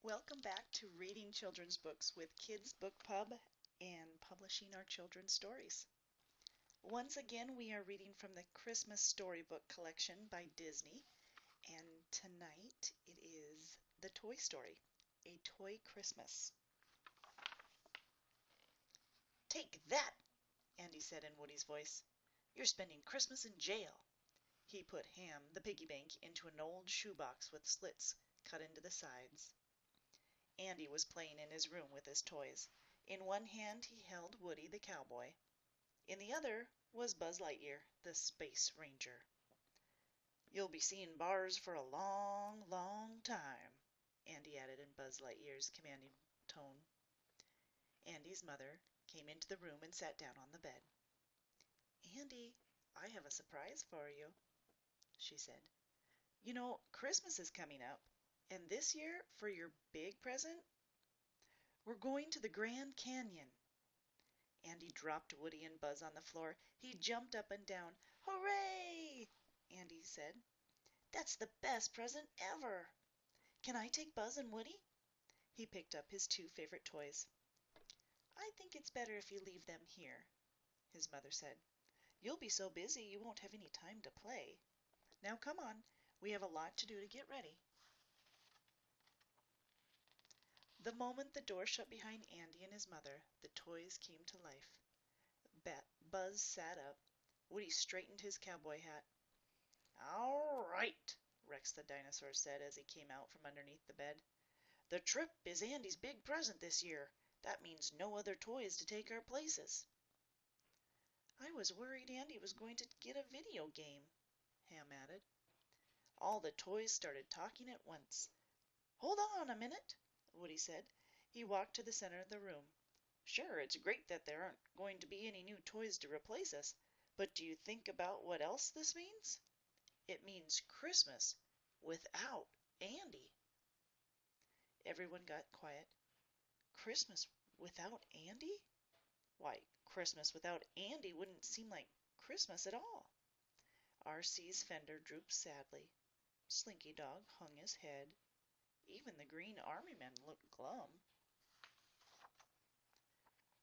Welcome back to Reading Children's Books with Kids Book Pub and publishing our children's stories. Once again, we are reading from the Christmas Storybook collection by Disney, and tonight it is The Toy Story, A Toy Christmas. "Take that!" Andy said in Woody's voice. "You're spending Christmas in jail." He put Ham, the piggy bank, into an old shoebox with slits cut into the sides. Andy was playing in his room with his toys. In one hand he held Woody the cowboy. In the other was Buzz Lightyear, the space ranger. "You'll be seeing bars for a long, long time," Andy added in Buzz Lightyear's commanding tone. Andy's mother came into the room and sat down on the bed. "Andy, I have a surprise for you," she said. "You know, Christmas is coming up. And this year, for your big present, we're going to the Grand Canyon." Andy dropped Woody and Buzz on the floor. He jumped up and down. "Hooray!" Andy said. "That's the best present ever. Can I take Buzz and Woody?" He picked up his two favorite toys. "I think it's better if you leave them here," his mother said. "You'll be so busy you won't have any time to play. Now come on, we have a lot to do to get ready." The moment the door shut behind Andy and his mother, the toys came to life. Buzz sat up. Woody straightened his cowboy hat. "All right," Rex the dinosaur said as he came out from underneath the bed. "The trip is Andy's big present this year. That means no other toys to take our places." "I was worried Andy was going to get a video game," Ham added. All the toys started talking at once. "Hold on a minute," Woody said. He walked to the center of the room. "Sure, it's great that there aren't going to be any new toys to replace us, but do you think about what else this means? It means Christmas without Andy." Everyone got quiet. Christmas without Andy? Why, Christmas without Andy wouldn't seem like Christmas at all. R.C.'s fender drooped sadly. Slinky Dog hung his head. Even the Green Army men looked glum.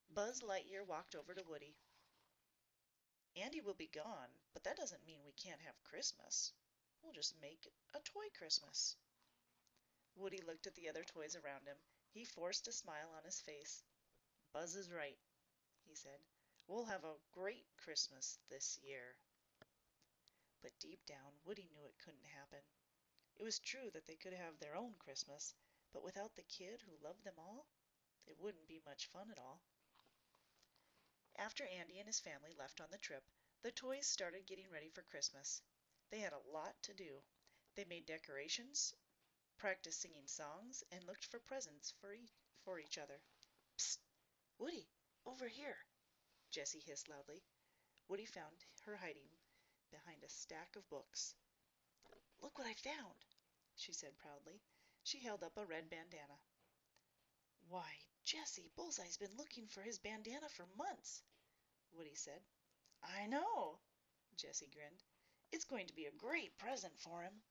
Buzz Lightyear walked over to Woody. "Andy will be gone, but that doesn't mean we can't have Christmas. We'll just make a toy Christmas." Woody looked at the other toys around him. He forced a smile on his face. "Buzz is right," he said. "We'll have a great Christmas this year." But deep down, Woody knew it couldn't happen. It was true that they could have their own Christmas, but without the kid who loved them all, it wouldn't be much fun at all. After Andy and his family left on the trip, the toys started getting ready for Christmas. They had a lot to do. They made decorations, practiced singing songs, and looked for presents for each other. "Psst! Woody, over here!" Jessie hissed loudly. Woody found her hiding behind a stack of books. "Look what I found," she said proudly. She held up a red bandana. "Why, Jessie, Bullseye's been looking for his bandana for months," Woody said. "I know," Jessie grinned. "It's going to be a great present for him."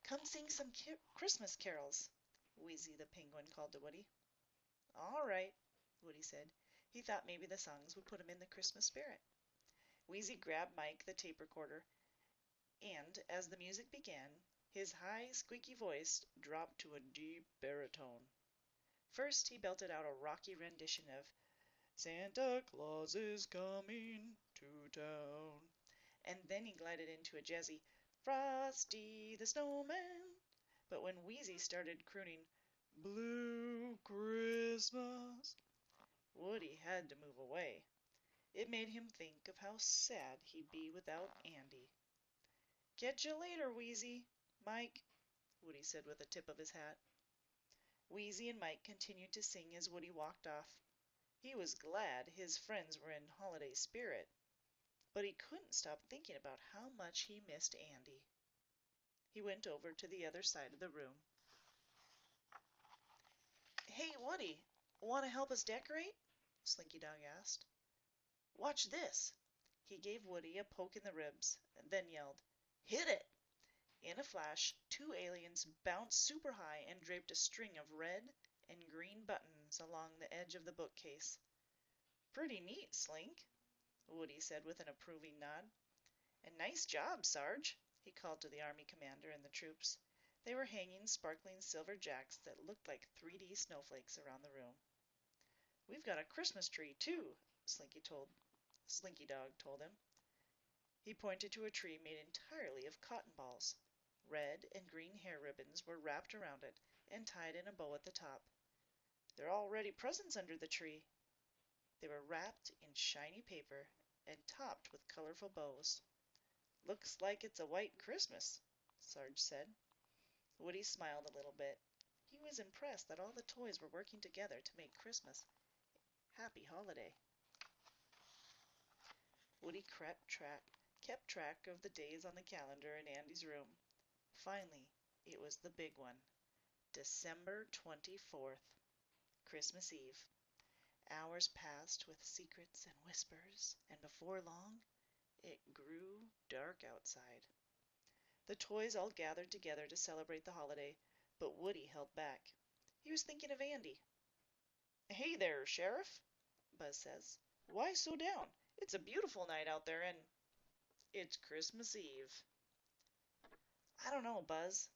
"Come sing some Christmas carols," Wheezy the penguin called to Woody. "All right," Woody said. He thought maybe the songs would put him in the Christmas spirit. Wheezy grabbed Mike, the tape recorder, and as the music began, his high, squeaky voice dropped to a deep baritone. First, he belted out a rocky rendition of "Santa Claus is coming to town," and then he glided into a jazzy "Frosty the Snowman." But when Wheezy started crooning "Blue Christmas," Woody had to move away. It made him think of how sad he'd be without Andy. "Catch you later, Wheezy. Mike," Woody said with a tip of his hat. Wheezy and Mike continued to sing as Woody walked off. He was glad his friends were in holiday spirit, but he couldn't stop thinking about how much he missed Andy. He went over to the other side of the room. "Hey, Woody, want to help us decorate?" Slinky Dog asked. "Watch this." He gave Woody a poke in the ribs, and then yelled, "Hit it!" In In a flash, two aliens bounced super high and draped a string of red and green buttons along the edge of the bookcase. "Pretty neat, Slink," Woody said with an approving nod. "And nice job, Sarge," he called to the army commander and the troops. They were hanging sparkling silver jacks that looked like 3D snowflakes around the room. "We've got a Christmas tree, too," Slinky Dog told him. He pointed to a tree made entirely of cotton balls. Red and green hair ribbons were wrapped around it and tied in a bow at the top. "There are already presents under the tree." They were wrapped in shiny paper and topped with colorful bows. "Looks like it's a white Christmas," Sarge said. Woody smiled a little bit. He was impressed that all the toys were working together to make Christmas a happy holiday. Woody kept track of the days on the calendar in Andy's room. Finally, it was the big one. December 24th, Christmas Eve. Hours passed with secrets and whispers, and before long, it grew dark outside. The toys all gathered together to celebrate the holiday, but Woody held back. He was thinking of Andy. "Hey there, Sheriff," Buzz says. "Why so down? It's a beautiful night out there, and it's Christmas Eve." "I don't know, Buzz,"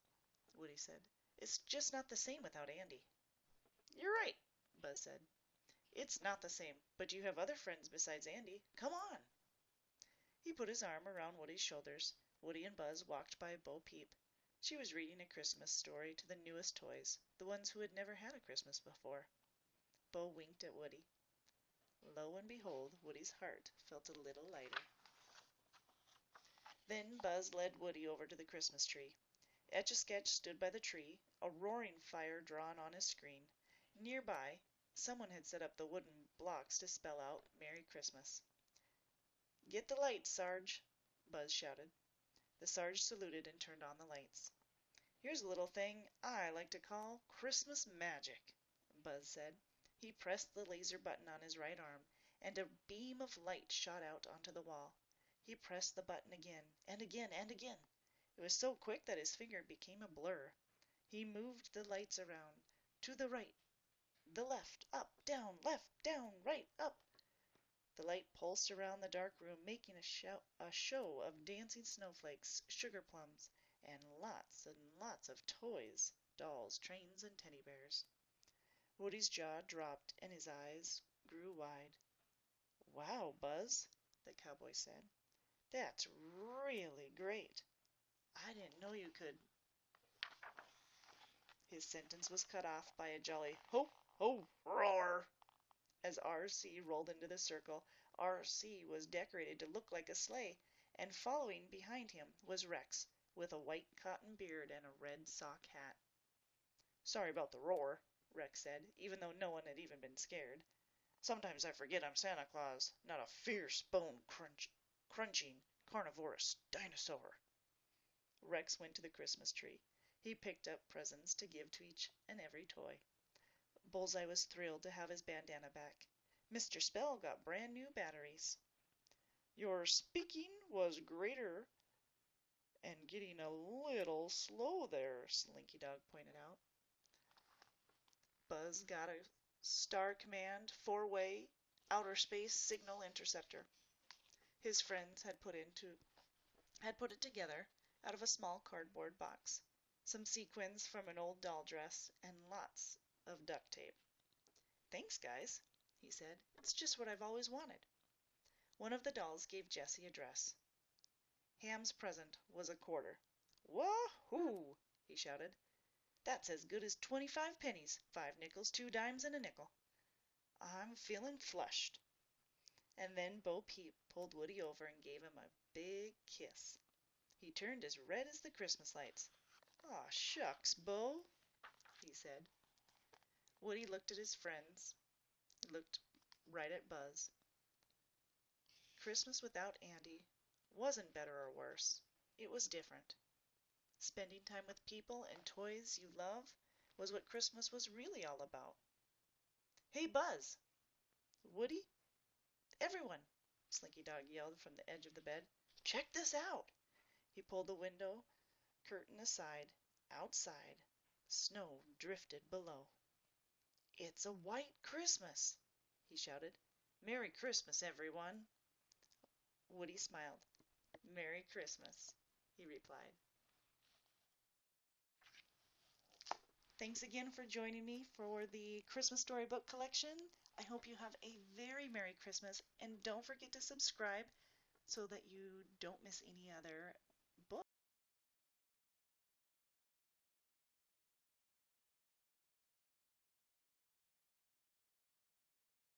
Woody said. "It's just not the same without Andy." "You're right," Buzz said. "It's not the same, but you have other friends besides Andy. Come on." He put his arm around Woody's shoulders. Woody and Buzz walked by Bo Peep. She was reading a Christmas story to the newest toys, the ones who had never had a Christmas before. Bo winked at Woody. Lo and behold, Woody's heart felt a little lighter. Then Buzz led Woody over to the Christmas tree. Etch-a-Sketch stood by the tree, a roaring fire drawn on his screen. Nearby, someone had set up the wooden blocks to spell out Merry Christmas. "Get the lights, Sarge," Buzz shouted. The Sarge saluted and turned on the lights. "Here's a little thing I like to call Christmas magic," Buzz said. He pressed the laser button on his right arm, and a beam of light shot out onto the wall. He pressed the button again, and again, and again. It was so quick that his finger became a blur. He moved the lights around, to the right, the left, up, down, right, up. The light pulsed around the dark room, making a show of dancing snowflakes, sugar plums, and lots of toys, dolls, trains, and teddy bears. Woody's jaw dropped and his eyes grew wide. "Wow, Buzz," the cowboy said. "That's really great. I didn't know you could—" His sentence was cut off by a jolly ho, ho, roar. As R.C. rolled into the circle, R.C. was decorated to look like a sleigh, and following behind him was Rex, with a white cotton beard and a red sock hat. "Sorry about the roar," Rex said, even though no one had even been scared. "Sometimes I forget I'm Santa Claus, not a fierce, bone-crunching, carnivorous dinosaur." Rex went to the Christmas tree. He picked up presents to give to each and every toy. Bullseye was thrilled to have his bandana back. Mr. Spell got brand new batteries. "Your speaking was greater and getting a little slow there," Slinky Dog pointed out. Buzz got a Star Command 4-way outer space signal interceptor. His friends had put it together out of a small cardboard box, some sequins from an old doll dress, and lots of duct tape. "Thanks, guys," he said. "It's just what I've always wanted." One of the dolls gave Jessie a dress. Ham's present was a quarter. "Wahoo!" he shouted. "That's as good as 25 pennies, 5 nickels, 2 dimes, and a nickel. I'm feeling flushed." And then Bo Peep pulled Woody over and gave him a big kiss. He turned as red as the Christmas lights. "Aw, shucks, Bo," he said. Woody looked at his friends, looked right at Buzz. Christmas without Andy wasn't better or worse. It was different. Spending time with people and toys you love was what Christmas was really all about. "Hey, Buzz! Woody! Everyone!" Slinky Dog yelled from the edge of the bed. "Check this out!" He pulled the window curtain aside, outside, snow drifted below. "It's a white Christmas!" he shouted. "Merry Christmas, everyone!" Woody smiled. "Merry Christmas," he replied. Thanks again for joining me for the Christmas Storybook collection. I hope you have a very Merry Christmas, and don't forget to subscribe so that you don't miss any other